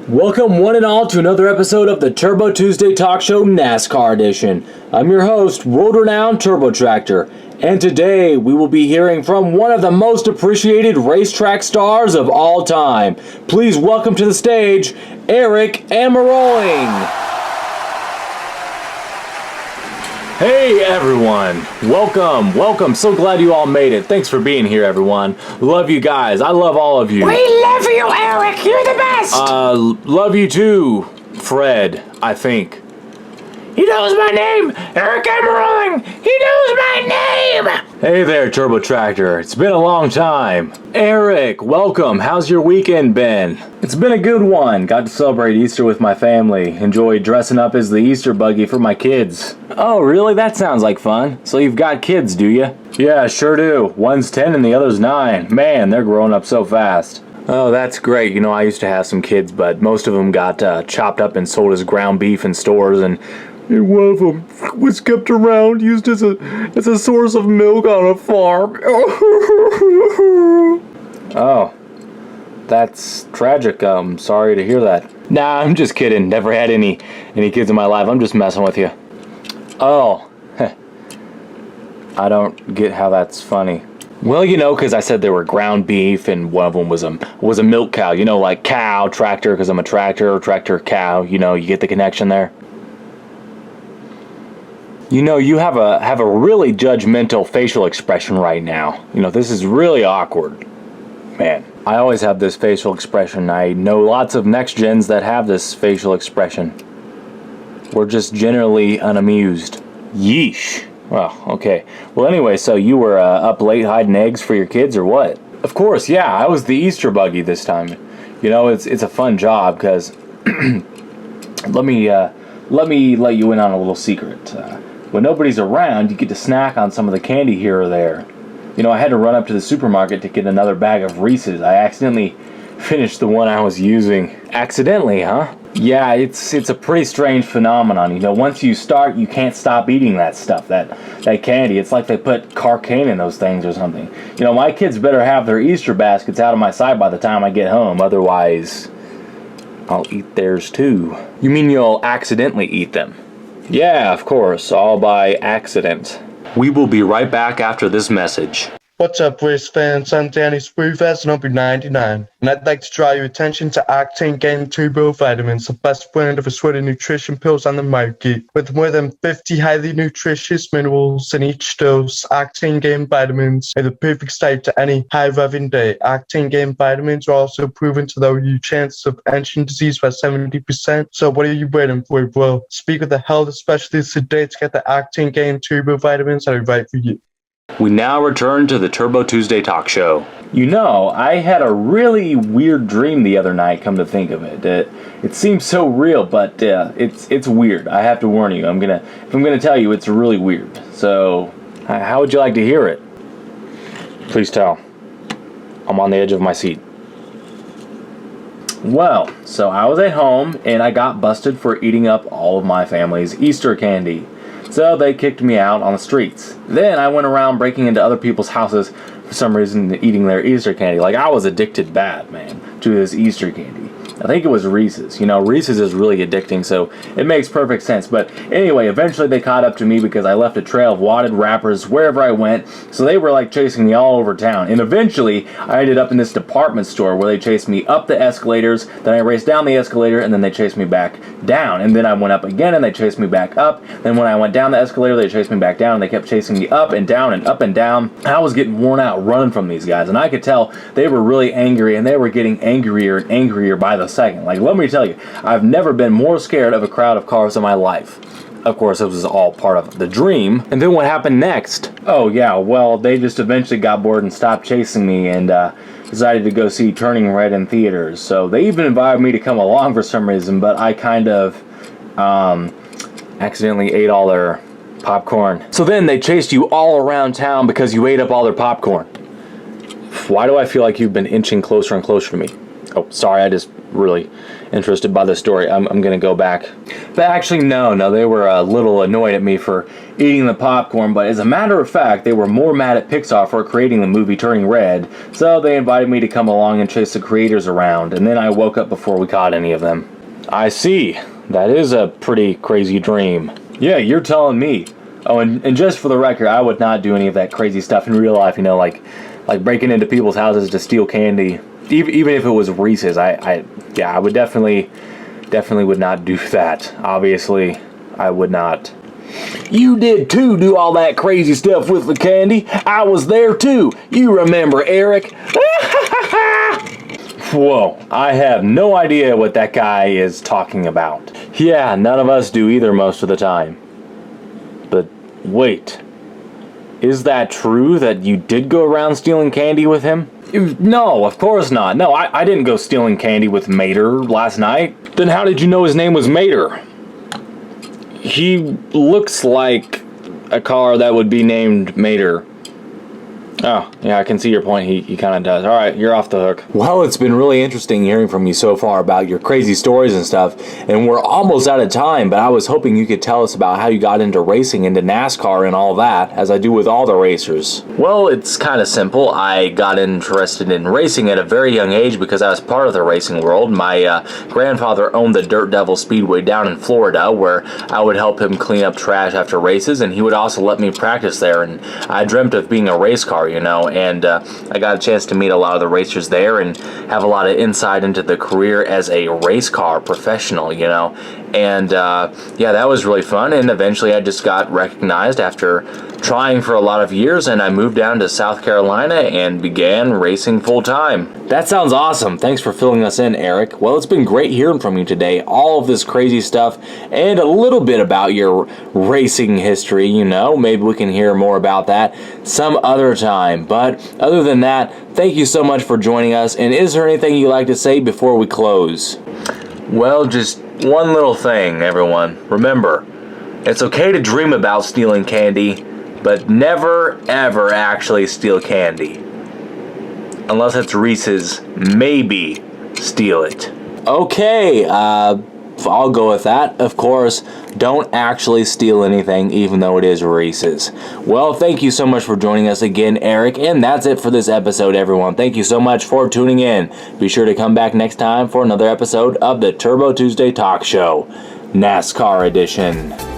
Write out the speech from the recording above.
Welcome one and all to another episode of the Turbo Tuesday Talk Show NASCAR Edition. I'm your host, world-renowned Turbo Tractor, and today we will be hearing from one of the most appreciated racetrack stars of all time. Please welcome to the stage, Aric Almirolling. Hey everyone, welcome, so glad you all made it. Thanks for being here everyone. Love you guys, I love all of you. We love you, Aric, you're the best! Love you too, Fred, I think. He knows my name, Aric Almirolling, he knows my name! Hey there, Turbo Tractor, it's been a long time. Aric, welcome, how's your weekend been? It's been a good one, got to celebrate Easter with my family, enjoyed dressing up as the Easter buggy for my kids. Oh really, that sounds like fun. So you've got kids, do you? Yeah, sure do, one's 10 and the other's 9. Man, they're growing up so fast. Oh, that's great. You know, I used to have some kids, but most of them got chopped up and sold as ground beef in stores, and one of them was kept around, used as a source of milk on a farm. Oh, that's tragic. Sorry to hear that. Nah, I'm just kidding. Never had any kids in my life. I'm just messing with you. Oh, I don't get how that's funny. Well, you know, because I said they were ground beef, and one of them was a milk cow. You know, like cow, tractor, because I'm a tractor, tractor, cow. You know, you get the connection there. You know, you have a really judgmental facial expression right now. You know, this is really awkward. Man, I always have this facial expression. I know lots of next gens that have this facial expression. We're just generally unamused. Yeesh. Well, okay. Well, anyway, so you were up late hiding eggs for your kids or what? Of course, yeah. I was the Easter buggy this time. You know, it's a fun job because let me let you in on a little secret. When nobody's around, you get to snack on some of the candy here or there. You know, I had to run up to the supermarket to get another bag of Reese's. I accidentally finished the one I was using. Accidentally, huh? Yeah, it's a pretty strange phenomenon. You know, once you start, you can't stop eating that stuff, that candy. It's like they put carcane in those things or something. You know, my kids better have their Easter baskets out of my sight by the time I get home. Otherwise, I'll eat theirs too. You mean you'll accidentally eat them? Yeah, of course, all by accident. We will be right back after this message. What's up, race fans? I'm Danny Swervez, number 99, and I'd like to draw your attention to Octane Gain Turbo Vitamins, the best brand of assorted nutrition pills on the market. With more than 50 highly nutritious minerals in each dose, Octane Gain Vitamins are the perfect start to any high-revving day. Octane Gain Vitamins are also proven to lower your chances of engine disease by 70%, so what are you waiting for, bro? Speak with a health specialist today to get the Octane Gain Turbo Vitamins that are right for you. We now return to the Turbo Tuesday Talk Show. You know, I had a really weird dream the other night, come to think of it. It seems so real, but it's weird. I have to warn you. If I'm gonna tell you, it's really weird. So, how would you like to hear it? Please tell. I'm on the edge of my seat. Well, so I was at home, and I got busted for eating up all of my family's Easter candy. So they kicked me out on the streets. Then I went around breaking into other people's houses for some reason, eating their Easter candy. Like, I was addicted bad, man, to this Easter candy. I think it was Reese's. You know, Reese's is really addicting, so it makes perfect sense. But anyway, eventually they caught up to me because I left a trail of wadded wrappers wherever I went, so they were like chasing me all over town. And eventually, I ended up in this department store where they chased me up the escalators, then I raced down the escalator, and then they chased me back down. And then I went up again, and they chased me back up. Then when I went down the escalator, they chased me back down, and they kept chasing me up and down and up and down. I was getting worn out running from these guys, and I could tell they were really angry, and they were getting angrier and angrier by the second. Like, let me tell you, I've never been more scared of a crowd of cars in my life. Of course, it was all part of the dream. And then what happened next? Oh yeah, well, they just eventually got bored and stopped chasing me and decided to go see Turning Red in theaters. So they even invited me to come along for some reason, but I kind of accidentally ate all their popcorn. So then they chased you all around town because you ate up all their popcorn. Why do I feel like you've been inching closer and closer to me? Oh, sorry, I just really interested by the story, I'm going to go back. But actually, no, they were a little annoyed at me for eating the popcorn, but as a matter of fact, they were more mad at Pixar for creating the movie Turning Red, so they invited me to come along and chase the creators around, and then I woke up before we caught any of them. I see. That is a pretty crazy dream. Yeah, you're telling me. Oh, and just for the record, I would not do any of that crazy stuff in real life, like breaking into people's houses to steal candy. Even if it was Reese's, I would definitely would not do that. Obviously, I would not. You did too, do all that crazy stuff with the candy. I was there too. You remember, Aric? Whoa, I have no idea what that guy is talking about. Yeah, none of us do either most of the time. But wait, is that true that you did go around stealing candy with him? No, of course not. No, I didn't go stealing candy with Mater last night. Then how did you know his name was Mater? He looks like a car that would be named Mater. Oh, yeah, I can see your point. He kind of does. All right, you're off the hook. Well, it's been really interesting hearing from you so far about your crazy stories and stuff, and we're almost out of time, but I was hoping you could tell us about how you got into racing, into NASCAR and all that, as I do with all the racers. Well, it's kind of simple. I got interested in racing at a very young age because I was part of the racing world. My grandfather owned the Dirt Devil Speedway down in Florida, where I would help him clean up trash after races, and he would also let me practice there, and I dreamt of being a race car, and I got a chance to meet a lot of the racers there and have a lot of insight into the career as a race car professional, and yeah, that was really fun, and eventually I just got recognized after trying for a lot of years, and I moved down to South Carolina and began racing full-time. That sounds awesome. Thanks for filling us in, Aric. Well, it's been great hearing from you today, all of this crazy stuff, and a little bit about your racing history, Maybe we can hear more about that some other time. But other than that, thank you so much for joining us, and is there anything you'd like to say before we close? Well, just one little thing, everyone. Remember, it's okay to dream about stealing candy, but never, ever actually steal candy. Unless it's Reese's, maybe steal it. Okay, I'll go with that. Of course, don't actually steal anything, even though it is Reese's. Well, thank you so much for joining us again, Aric, and that's it for this episode, everyone. Thank you so much for tuning in. Be sure to come back next time for another episode of the Turbo Tuesday Talk Show, NASCAR Edition.